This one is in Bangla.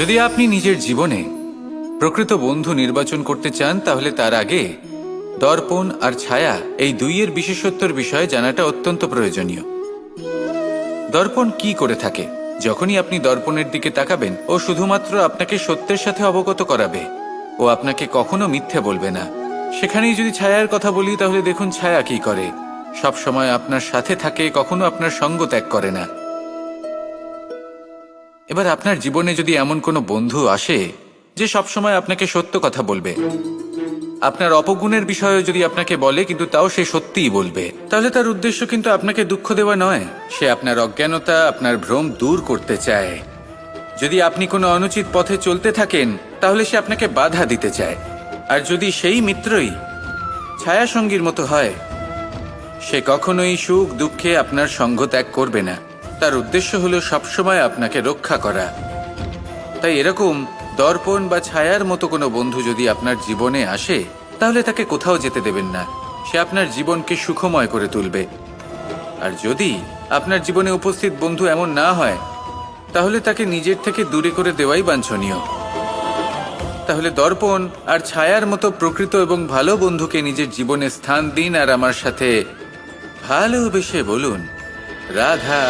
যদি আপনি নিজের জীবনে প্রকৃত বন্ধু নির্বাচন করতে চান তাহলে তার আগে দর্পণ আর ছায়া এই দুইয়ের বিশেষত্বর বিষয়ে জানাটা অত্যন্ত প্রয়োজনীয়। দর্পণ কি করে থাকে? যখনই আপনি দর্পণের দিকে তাকাবেন ও শুধুমাত্র আপনাকে সত্যের সাথে অবগত করাবে, ও আপনাকে কখনো মিথ্যে বলবে না। সেখানেই যদি ছায়ার কথা বলি তাহলে দেখুন ছায়া কি করে, সব সময় আপনার সাথে থাকে, কখনো আপনার সঙ্গ ত্যাগ করে না। এবার আপনার জীবনে যদি এমন কোনো বন্ধু আসে যে সবসময় আপনাকে সত্য কথা বলবে, আপনার অপগুণের বিষয়ে যদি আপনাকে বলে কিন্তু তাও সে সত্যিই বলবে, তাহলে তার উদ্দেশ্য কিন্তু আপনাকে দুঃখ দেওয়া নয়, সে আপনার অজ্ঞানতা, আপনার ভ্রম দূর করতে চায়। যদি আপনি কোনো অনুচিত পথে চলতে থাকেন তাহলে সে আপনাকে বাধা দিতে চায়। আর যদি সেই মিত্রই ছায়া সঙ্গীর মতো হয়, সে কখনোই সুখ দুঃখে আপনার সঙ্গ ত্যাগ করবে না, তার উদ্দেশ্য হলো সবসময় আপনাকে রক্ষা করা। তাই এরকম দর্পণ বা ছায়ার মতো কোনো বন্ধু যদি আপনার জীবনে আসে তাহলে তাকে কোথাও যেতে দেবেন না, সে আপনার জীবনকে সুখময় করে তুলবে। আর যদি আপনার জীবনে উপস্থিত বন্ধু এমন না হয় তাহলে তাকে নিজের থেকে দূরে করে দেওয়াই বাঞ্ছনীয়। তাহলে দর্পণ আর ছায়ার মতো প্রকৃত এবং ভালো বন্ধুকে নিজের জীবনে স্থান দিন আর আমার সাথে ভালোবেসে বলুন রাধা।